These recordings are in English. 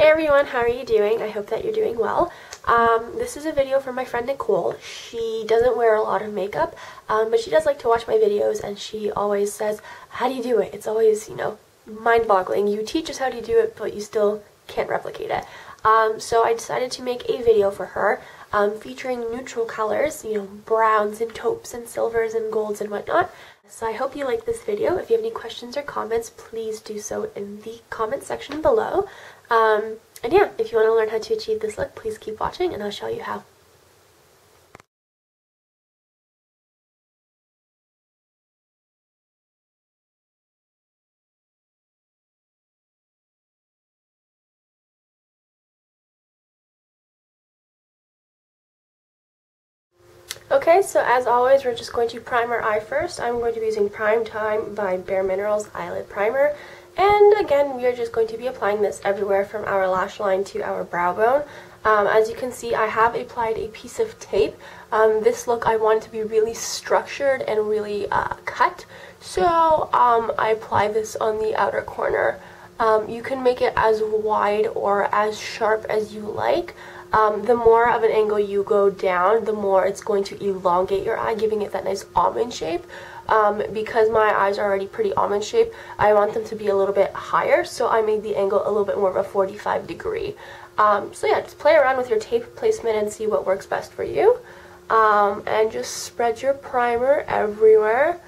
Hey everyone, how are you doing? I hope that you're doing well. This is a video from my friend Nicole. She doesn't wear a lot of makeup, but she does like to watch my videos, and she always says, how do you do it? It's always, mind-boggling. You teach us how to do it, but you still can't replicate it. So I decided to make a video for her featuring neutral colors, browns and taupes and silvers and golds and whatnot. So I hope you like this video. If you have any questions or comments, please do so in the comment section below. And yeah, if you want to learn how to achieve this look, please keep watching and I'll show you how. Okay, so as always, we're just going to prime our eye first. I'm going to be using Prime Time by Bare Minerals Eyelid Primer. And again, we are just going to be applying this everywhere from our lash line to our brow bone. As you can see, I have applied a piece of tape. This look I want to be really structured and really cut. So I apply this on the outer corner. You can make it as wide or as sharp as you like. The more of an angle you go down, the more it's going to elongate your eye, giving it that nice almond shape. Because my eyes are already pretty almond shaped, I want them to be a little bit higher, so I made the angle a little bit more of a 45 degree. So yeah, just play around with your tape placement and see what works best for you. And just spread your primer everywhere.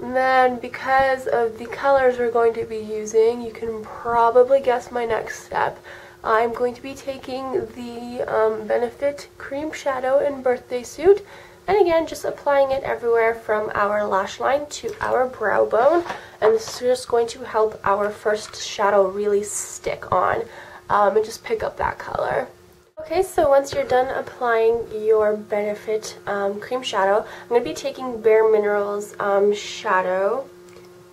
And then, because of the colors we're going to be using, you can probably guess my next step. I'm going to be taking the Benefit Cream Shadow in Birthday Suit, and again, just applying it everywhere from our lash line to our brow bone, and this is just going to help our first shadow really stick on and just pick up that color. Okay, so once you're done applying your Benefit Cream Shadow, I'm going to be taking Bare Minerals Shadow.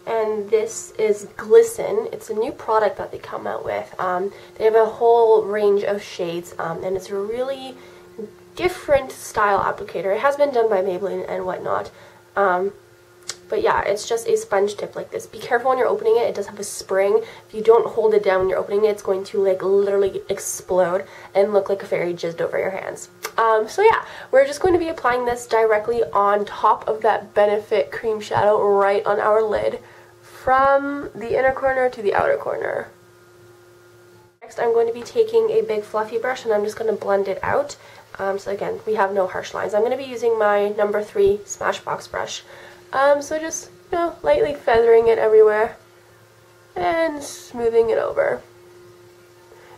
And this is Glisten. It's a new product that they come out with. They have a whole range of shades, and it's a really different style applicator. It has been done by Maybelline and whatnot. But yeah, it's just a sponge tip like this. Be careful when you're opening it. It does have a spring. If you don't hold it down when you're opening it, it's going to like literally explode and look like a fairy jizzed over your hands. So yeah, we're just going to be applying this directly on top of that Benefit Cream Shadow right on our lid, from the inner corner to the outer corner. Next, I'm going to be taking a big fluffy brush and I'm just going to blend it out. So again, we have no harsh lines. I'm going to be using my number 3 Smashbox brush. So just, lightly feathering it everywhere and smoothing it over.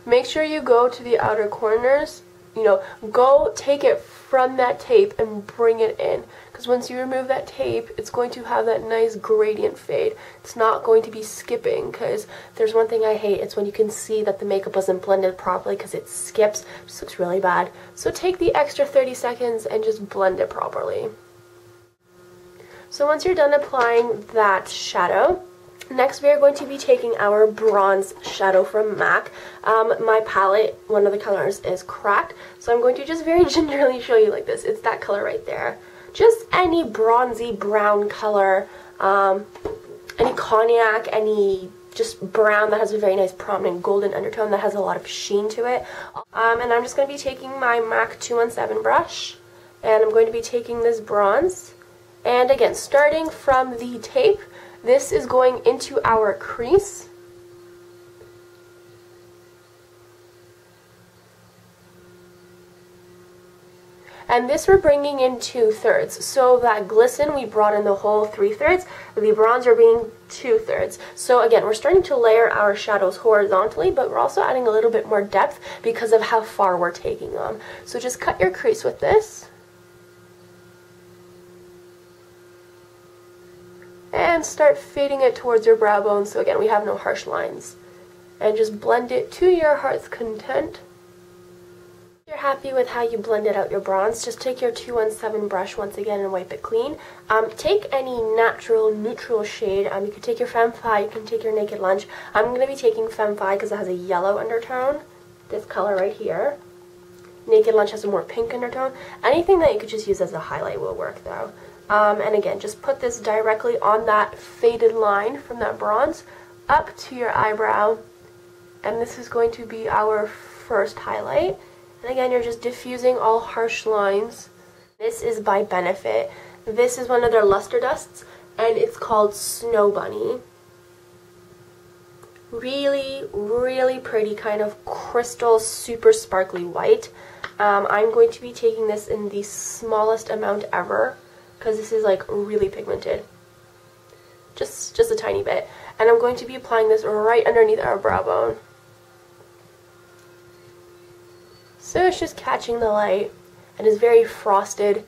Make sure you go to the outer corners. Go take it from that tape and bring it in. Because once you remove that tape, it's going to have that nice gradient fade. It's not going to be skipping, because there's one thing I hate. It's when you can see that the makeup wasn't blended properly because it skips. It just looks really bad. So take the extra 30 seconds and just blend it properly. So once you're done applying that shadow, next we are going to be taking our bronze shadow from MAC. My palette, one of the colors is cracked, so I'm going to just very gingerly show you like this. It's that color right there. Just any bronzy brown color, any cognac, any just brown that has a very nice prominent golden undertone that has a lot of sheen to it. And I'm just going to be taking my MAC 217 brush, and I'm going to be taking this bronze. And again, starting from the tape, this is going into our crease. And this we're bringing in 2/3. So that Glisten, we brought in the whole 3/3. The bronze are being 2/3. So again, we're starting to layer our shadows horizontally, but we're also adding a little bit more depth because of how far we're taking them. So just cut your crease with this. And start fading it towards your brow bone, so again, we have no harsh lines. And just blend it to your heart's content. If you're happy with how you blended out your bronze, just take your 217 brush once again and wipe it clean. Take any natural, neutral shade. You can take your Femme Fatale, you can take your Naked Lunch. I'm going to be taking Femme Fatale because it has a yellow undertone, this color right here. Naked Lunch has a more pink undertone. Anything that you could just use as a highlight will work though. And again, just put this directly on that faded line from that bronze up to your eyebrow and this is going to be our first highlight. And again, you're just diffusing all harsh lines. This is by Benefit. This is one of their luster dusts, and it's called Snow Bunny. Really, really pretty, kind of crystal, super sparkly white. I'm going to be taking this in the smallest amount ever, because this is like really pigmented. Just a tiny bit. And I'm going to be applying this right underneath our brow bone. So it's just catching the light, and is very frosted.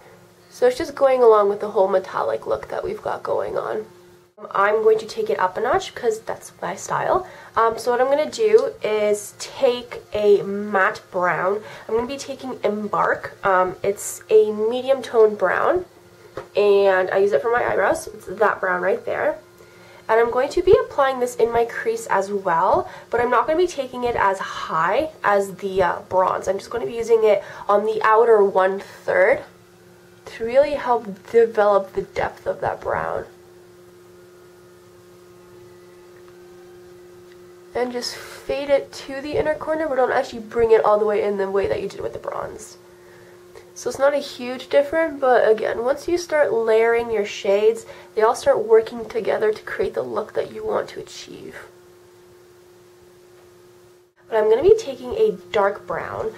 So it's just going along with the whole metallic look that we've got going on. I'm going to take it up a notch because that's my style. So what I'm going to do is take a matte brown. I'm going to be taking Embark. It's a medium toned brown, and I use it for my eyebrows. It's that brown right there. And I'm going to be applying this in my crease as well, but I'm not going to be taking it as high as the bronze. I'm just going to be using it on the outer 1/3 to really help develop the depth of that brown. And just fade it to the inner corner, but don't actually bring it all the way in the way that you did with the bronze. So it's not a huge difference, but again, once you start layering your shades, they all start working together to create the look that you want to achieve. But I'm going to be taking a dark brown.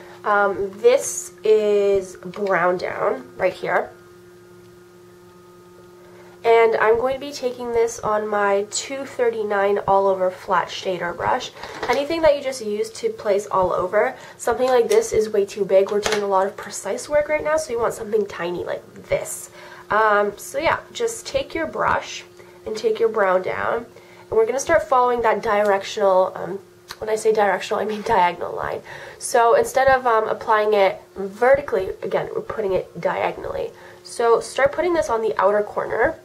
This is Brown Down right here. And I'm going to be taking this on my 239 all over flat shader brush. Anything that you just use to place all over. Something like this is way too big. We're doing a lot of precise work right now, so you want something tiny like this. So yeah, just take your brush and take your brown down. And we're going to start following that directional, when I say directional, I mean diagonal line. So instead of applying it vertically, again, we're putting it diagonally. So start putting this on the outer corner.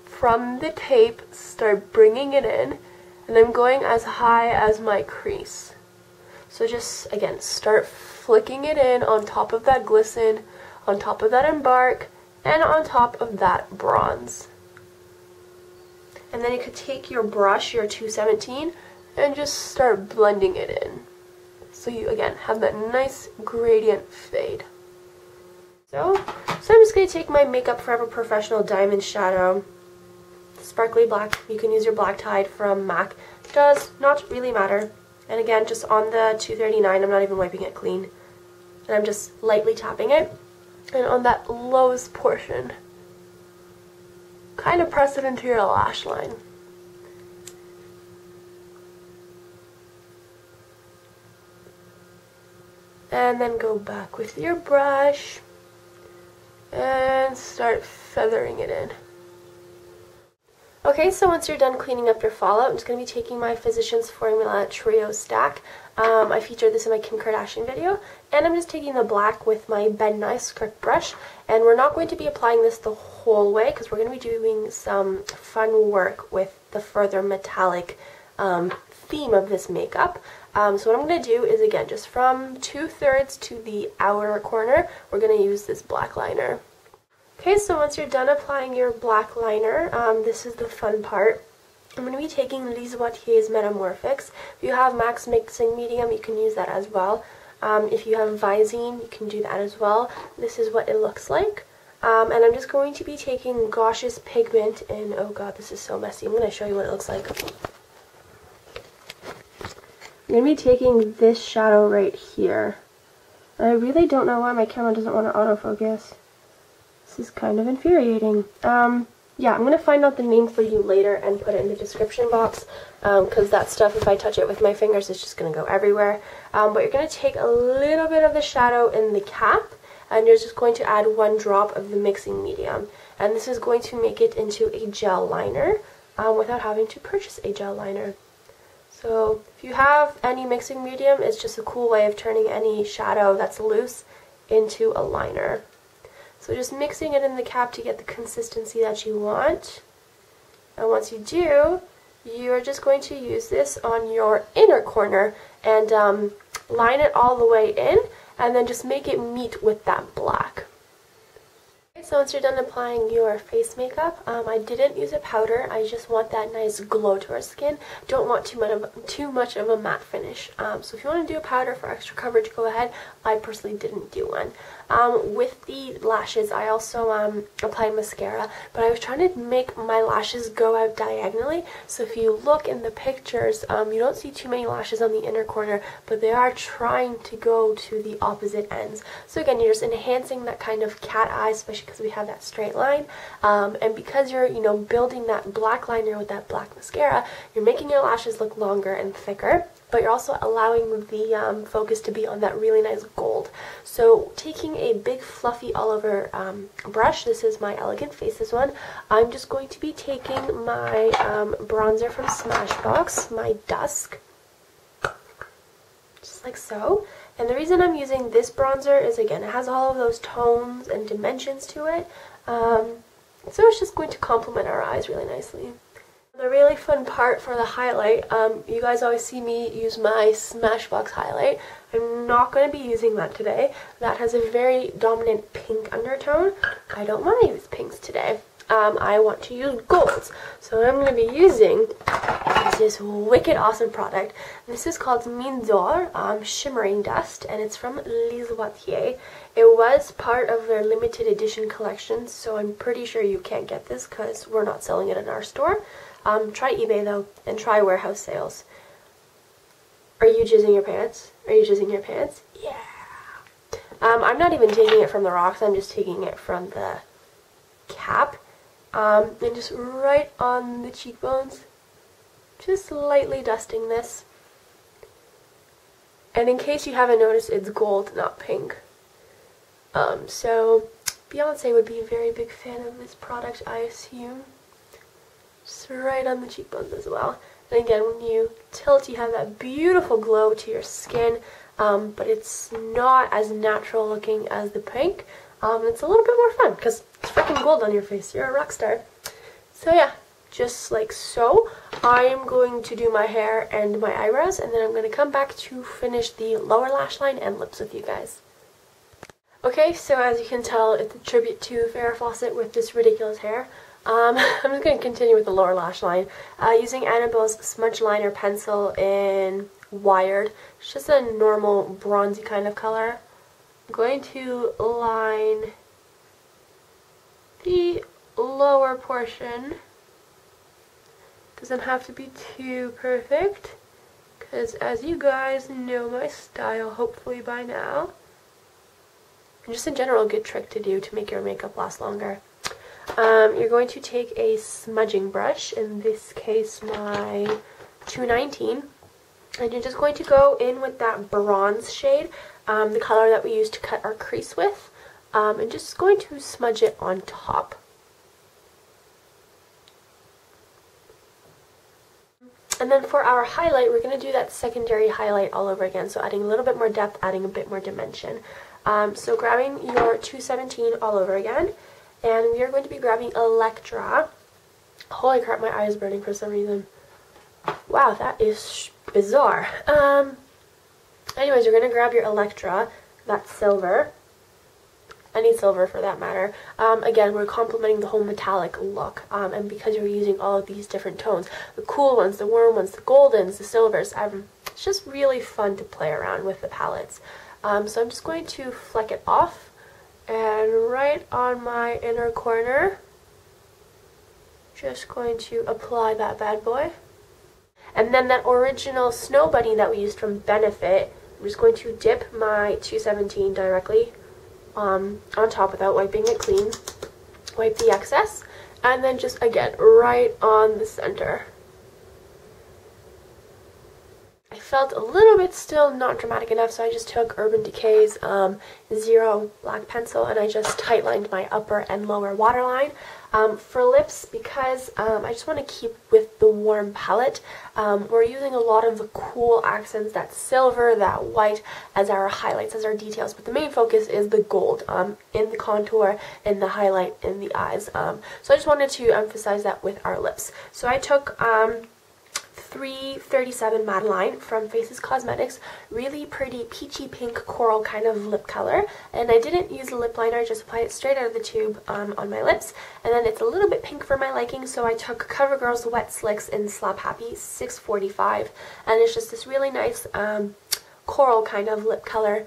From the tape, start bringing it in, and I'm going as high as my crease. So just, again, start flicking it in on top of that glisten, on top of that Embark, and on top of that bronze. And then you could take your brush, your 217, and just start blending it in. So you, again, have that nice gradient fade. So I'm just going to take my Makeup Forever Professional Diamond Shadow. Sparkly black. You can use your Black Tide from MAC. Does not really matter. And again, just on the 239, I'm not even wiping it clean. And I'm just lightly tapping it. And on that lowest portion, kind of press it into your lash line. And then go back with your brush and start feathering it in. Okay, so once you're done cleaning up your fallout, I'm just going to be taking my Physicians Formula Trio Stack. I featured this in my Kim Kardashian video, and I'm just taking the black with my Ben Nye script brush, and we're not going to be applying this the whole way because we're going to be doing some fun work with the further metallic theme of this makeup. So what I'm going to do is, again, just from 2/3 to the outer corner, we're going to use this black liner. Okay, so once you're done applying your black liner, this is the fun part. I'm going to be taking Lise Watier's Metamorphics. If you have MAC's Mixing Medium, you can use that as well. If you have Visine, you can do that as well. This is what it looks like. And I'm just going to be taking Gauche's Pigment, and oh god, this is so messy. I'm going to show you what it looks like. I'm going to be taking this shadow right here. I really don't know why my camera doesn't want to autofocus. This is kind of infuriating. Yeah, I'm going to find out the name for you later and put it in the description box, because that stuff, if I touch it with my fingers, it's just going to go everywhere. But you're going to take a little bit of the shadow in the cap, and you're just going to add 1 drop of the mixing medium. And this is going to make it into a gel liner without having to purchase a gel liner. So if you have any mixing medium, it's just a cool way of turning any shadow that's loose into a liner. So just mixing it in the cap to get the consistency that you want. And once you do, you're just going to use this on your inner corner and line it all the way in, and then just make it meet with that black. so once you're done applying your face makeup, I didn't use a powder. I just want that nice glow to our skin. Don't want too much of a matte finish. So if you want to do a powder for extra coverage, go ahead. I personally didn't do one. With the lashes, I also applied mascara, but I was trying to make my lashes go out diagonally. So if you look in the pictures, you don't see too many lashes on the inner corner, but they are trying to go to the opposite ends. So again, you're just enhancing that kind of cat eye, especially because we have that straight line. And because you're, building that black liner with that black mascara, you're making your lashes look longer and thicker, but you're also allowing the focus to be on that really nice gold. So taking a big fluffy all over brush, this is my Elegant Faces one, I'm just going to be taking my bronzer from Smashbox, my Dusk, just like so. And the reason I'm using this bronzer is, again, it has all of those tones and dimensions to it, so it's just going to complement our eyes really nicely. The really fun part for the highlight, you guys always see me use my Smashbox highlight. I'm not going to be using that today. That has a very dominant pink undertone. I don't want to use pinks today. I want to use golds. So I'm going to be using this wicked awesome product. This is called Mine d'Or Shimmering Dust, and it's from Les Wattiers. It was part of their limited edition collection, so I'm pretty sure you can't get this because we're not selling it in our store. Try eBay though, and try warehouse sales. Are you jizzing your pants? Are you jizzing your pants? Yeah! I'm not even taking it from the rocks, I'm just taking it from the cap. And just right on the cheekbones. Just lightly dusting this. And in case you haven't noticed, it's gold, not pink. So Beyonce would be a very big fan of this product, I assume. Just right on the cheekbones as well. And again, when you tilt, you have that beautiful glow to your skin, but it's not as natural looking as the pink. It's a little bit more fun because it's freaking gold on your face. You're a rock star. So yeah, just like so. I am going to do my hair and my eyebrows, and then I'm going to come back to finish the lower lash line and lips with you guys. Okay, so as you can tell, it's a tribute to Farrah Fawcett with this ridiculous hair. I'm just going to continue with the lower lash line. Using Annabelle's Smudge Liner Pencil in Wired. It's just a normal bronzy kind of color. I'm going to line the lower portion. Doesn't have to be too perfect, because as you guys know my style, hopefully by now. And just in general, a good trick to do to make your makeup last longer. You're going to take a smudging brush, in this case my 219, and you're just going to go in with that bronze shade, the color that we used to cut our crease with, and just going to smudge it on top. And then for our highlight, we're going to do that secondary highlight all over again, so adding a little bit more depth, adding a bit more dimension. So grabbing your 217 all over again, and we are going to be grabbing Electra. Holy crap, my eye is burning for some reason. Wow, that is bizarre. Anyways, you're going to grab your Electra, that's silver. Any silver for that matter. Again, we're complementing the whole metallic look, and because you're using all of these different tones, the cool ones, the warm ones, the goldens, the silvers, it's just really fun to play around with the palettes. So I'm just going to fleck it off, and right on my inner corner, just going to apply that bad boy. And then that original Snow Bunny that we used from Benefit, I'm just going to dip my 217 directly on top without wiping it clean. Wipe the excess, and then just again right on the center. I felt a little bit still not dramatic enough, so I just took Urban Decay's Zero black pencil and I just tightlined my upper and lower waterline. For lips, because I just want to keep with the warm palette, we're using a lot of the cool accents, that silver, that white, as our highlights, as our details, but the main focus is the gold in the contour, in the highlight, in the eyes. So I just wanted to emphasize that with our lips. So I took 337 Madeline from Faces Cosmetics. Really pretty peachy pink coral kind of lip color. And I didn't use a lip liner, I just applied it straight out of the tube on my lips. And then it's a little bit pink for my liking, so I took CoverGirl's Wet Slicks in Slap Happy 645. And it's just this really nice coral kind of lip color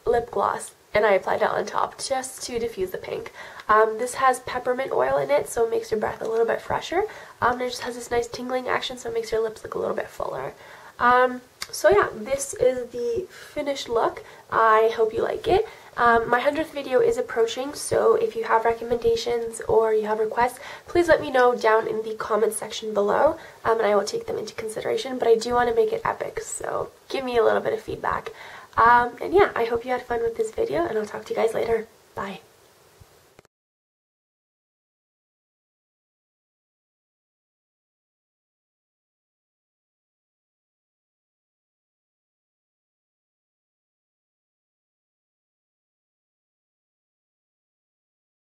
lip gloss. And I applied it on top just to diffuse the pink. This has peppermint oil in it, so it makes your breath a little bit fresher. It just has this nice tingling action, so it makes your lips look a little bit fuller. So yeah, this is the finished look. I hope you like it. My 100th video is approaching, so if you have recommendations or you have requests, please let me know down in the comment section below, and I will take them into consideration. But I do want to make it epic, so give me a little bit of feedback. And yeah, I hope you had fun with this video, and I'll talk to you guys later. Bye.